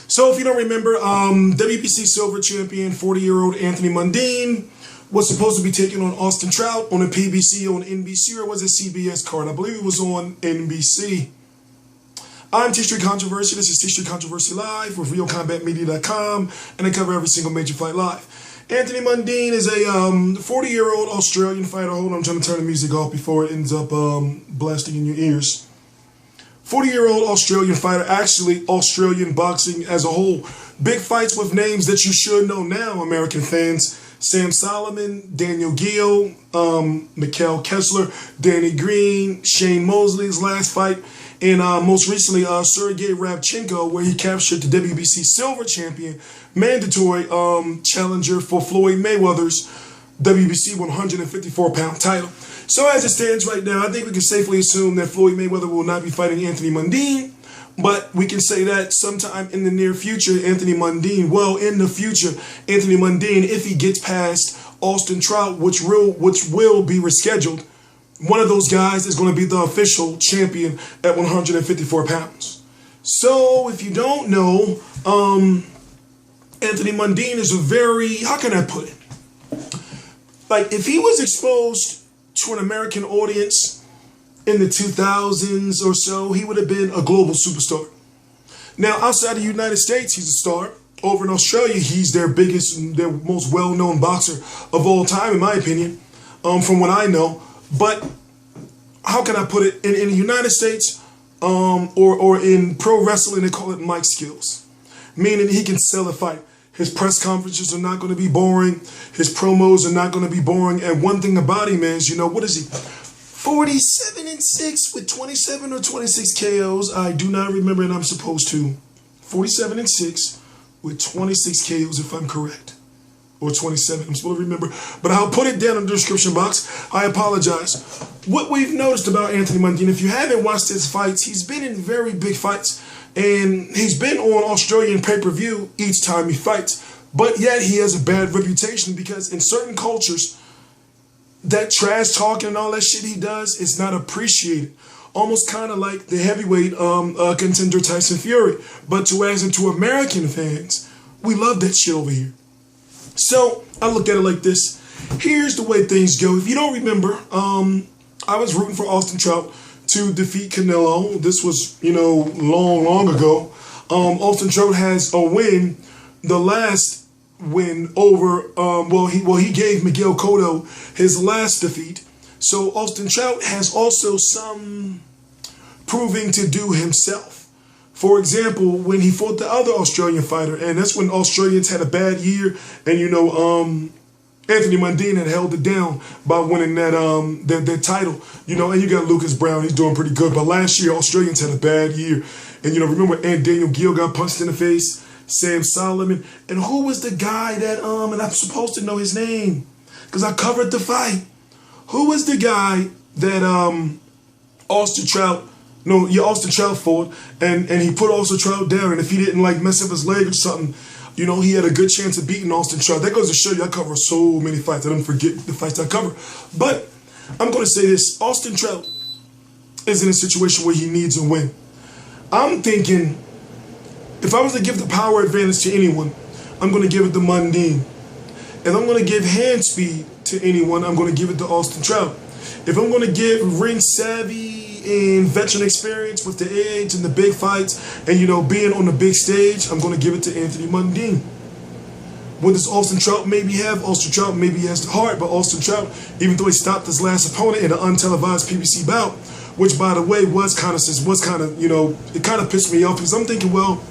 So if you don't remember, WBC Silver Champion 40-year-old Anthony Mundine was supposed to be taking on Austin Trout on a PBC on NBC, or was it CBS card? I believe it was on NBC. I'm T Street Controversy. This is T Street Controversy Live with RealCombatMedia.com, and I cover every single major fight live. Anthony Mundine is a 40-year-old Australian fighter. Hold on, I'm trying to turn the music off before it ends up blasting in your ears. 40-year-old Australian fighter, actually Australian boxing as a whole. Big fights with names that you should know now, American fans. Sam Solomon, Daniel Gill, Mikhail Kessler, Danny Green, Shane Mosley's last fight, and most recently Sergey Rabchenko, where he captured the WBC Silver Champion, mandatory challenger for Floyd Mayweather's WBC 154-pound title. So as it stands right now, I think we can safely assume that Floyd Mayweather will not be fighting Anthony Mundine, but we can say that sometime in the near future, Anthony Mundine, if he gets past Austin Trout, which will be rescheduled, one of those guys is going to be the official champion at 154 pounds. So if you don't know, Anthony Mundine is a very, how can I put it? Like, if he was exposed to an American audience in the 2000s or so, he would have been a global superstar. Now, outside the United States, he's a star. Over in Australia, he's their most well-known boxer of all time, in my opinion, from what I know. But how can I put it? In the United States, or in pro wrestling, they call it mic skills, meaning he can sell a fight. His press conferences are not going to be boring. His promos are not going to be boring. And one thing about him is, you know, what is he? 47-6 with 27 or 26 KOs. I do not remember, and I'm supposed to. 47-6 with 26 KOs, if I'm correct. Or 27, I'm supposed to remember. But I'll put it down in the description box. I apologize. What we've noticed about Anthony Mundine, if you haven't watched his fights, he's been in very big fights. And he's been on Australian pay-per-view each time he fights. But yet he has a bad reputation because in certain cultures, that trash talking and all that shit he does is not appreciated. Almost kind of like the heavyweight contender Tyson Fury. But to American fans, we love that shit over here. So I look at it like this. Here's the way things go. If you don't remember, I was rooting for Austin Trout to defeat Canelo. This was, you know, long ago. Austin Trout has a win. The last win over, he gave Miguel Cotto his last defeat. So Austin Trout has also some proving to do himself. For example, when he fought the other Australian fighter, and that's when Australians had a bad year, and you know, Anthony Mundine had held it down by winning that title, you know, and you got Lucas Brown, he's doing pretty good. But last year, Australians had a bad year. And, you know, remember, and Daniel Gill got punched in the face, Sam Solomon. And who was the guy that, and I'm supposed to know his name because I covered the fight. Who was the guy that Austin Trout fought, and he put Austin Trout down, and if he didn't, like, mess up his leg or something, you know, he had a good chance of beating Austin Trout. That goes to show you I cover so many fights. I don't forget the fights I cover. But I'm going to say this. Austin Trout is in a situation where he needs a win. I'm thinking, if I was to give the power advantage to anyone, I'm going to give it to Mundine. If I'm going to give hand speed to anyone, I'm going to give it to Austin Trout. If I'm going to give ring savvy and veteran experience with the age and the big fights and, you know, being on the big stage, I'm going to give it to Anthony Mundine. What does Austin Trout maybe have? Austin Trout maybe has the heart, but Austin Trout, even though he stopped his last opponent in an untelevised PBC bout, which, by the way, was kind of, you know, it kind of pissed me off because I'm thinking, well,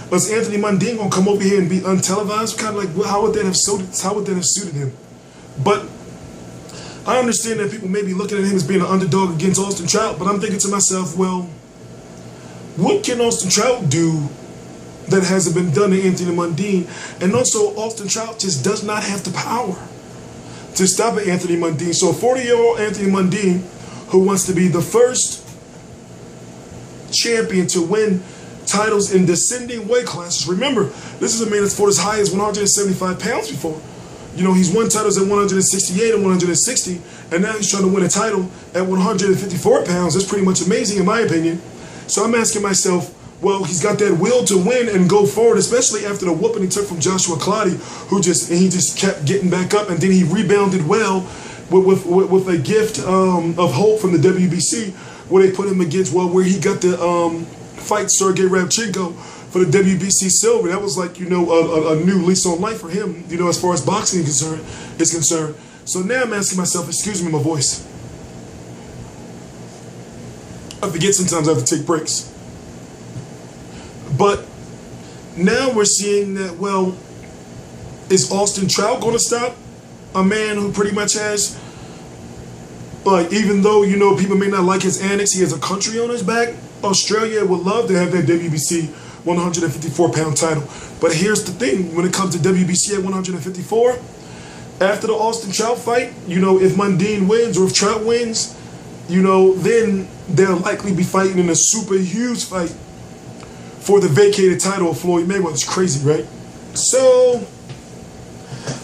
was Anthony Mundine going to come over here and be untelevised? Kind of like, well, how would that have suited him? But I understand that people may be looking at him as being an underdog against Austin Trout, but I'm thinking to myself, well, what can Austin Trout do that hasn't been done to Anthony Mundine? And also, Austin Trout just does not have the power to stop at Anthony Mundine. So 40-year-old Anthony Mundine, who wants to be the first champion to win titles in descending weight classes. Remember, this is a man that's fought as high as 175 pounds before. You know, he's won titles at 168 and 160, and now he's trying to win a title at 154 pounds. That's pretty much amazing in my opinion. So I'm asking myself, well, he's got that will to win and go forward, especially after the whooping he took from Joshua Clottey, he just kept getting back up, and then he rebounded well with a gift of hope from the WBC, where they put him against, well, where he got the fight Sergey Rabchenko for the WBC Silver. That was like, you know, a new lease on life for him, you know, as far as boxing is concerned. So now I'm asking myself, excuse me, my voice. I forget sometimes I have to take breaks. But now we're seeing that, well, is Austin Trout going to stop a man who pretty much has, like, even though, you know, people may not like his antics, he has a country on his back. Australia would love to have that WBC 154-pound title. But here's the thing, when it comes to WBC at 154, after the Austin Trout fight, you know, if Mundine wins or if Trout wins, you know, then they'll likely be fighting in a super huge fight for the vacated title of Floyd Mayweather. It's crazy, right? So,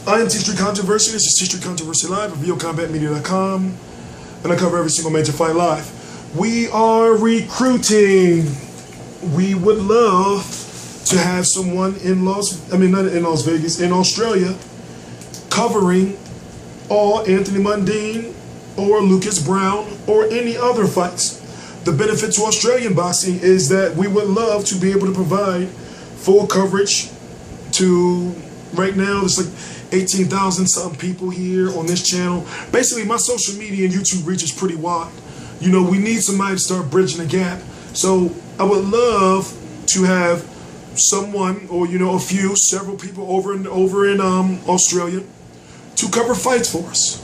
I am T-Street Controversy. This is T-Street Controversy Live at VOCombatmedia.com, and I cover every single major fight live. We are recruiting. We would love to have someone in not in Las Vegas, in Australia, covering all Anthony Mundine or Lucas Brown or any other fights. The benefit to Australian boxing is that we would love to be able to provide full coverage to, right now, there's like 18,000 something people here on this channel. Basically, my social media and YouTube reach is pretty wide. You know, we need somebody to start bridging the gap. So I would love to have someone, or, you know, several people over in Australia to cover fights for us.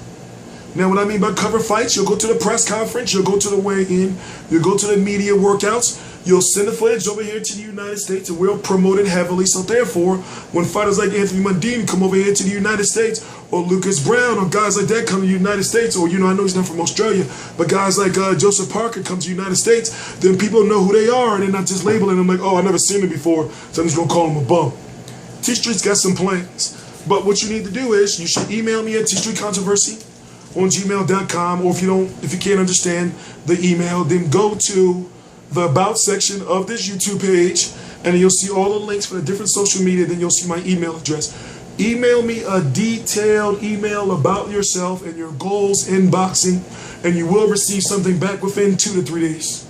Now, what I mean by cover fights, you'll go to the press conference, you'll go to the weigh-in, you'll go to the media workouts, you'll send the footage over here to the United States, and we'll promote it heavily. So therefore, when fighters like Anthony Mundine come over here to the United States, or Lucas Brown, or guys like that come to the United States, or, you know, I know he's not from Australia, but guys like Joseph Parker come to the United States, then people know who they are, and they're not just labeling them like, oh, I've never seen him before, so I'm just going to call him a bum. T-Street's got some plans. But what you need to do is, you should email me at tstreetcontroversy on gmail.com, or if you can't understand the email, then go to the About section of this YouTube page, and you'll see all the links for the different social media. Then you'll see my email address. Email me a detailed email about yourself and your goals in boxing, and you will receive something back within 2 to 3 days.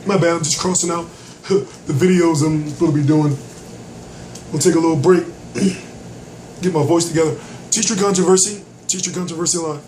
My bad, I'm just crossing out the videos I'm going to be doing. We'll take a little break, get my voice together. T-Street Controversy, T-Street Controversy Live.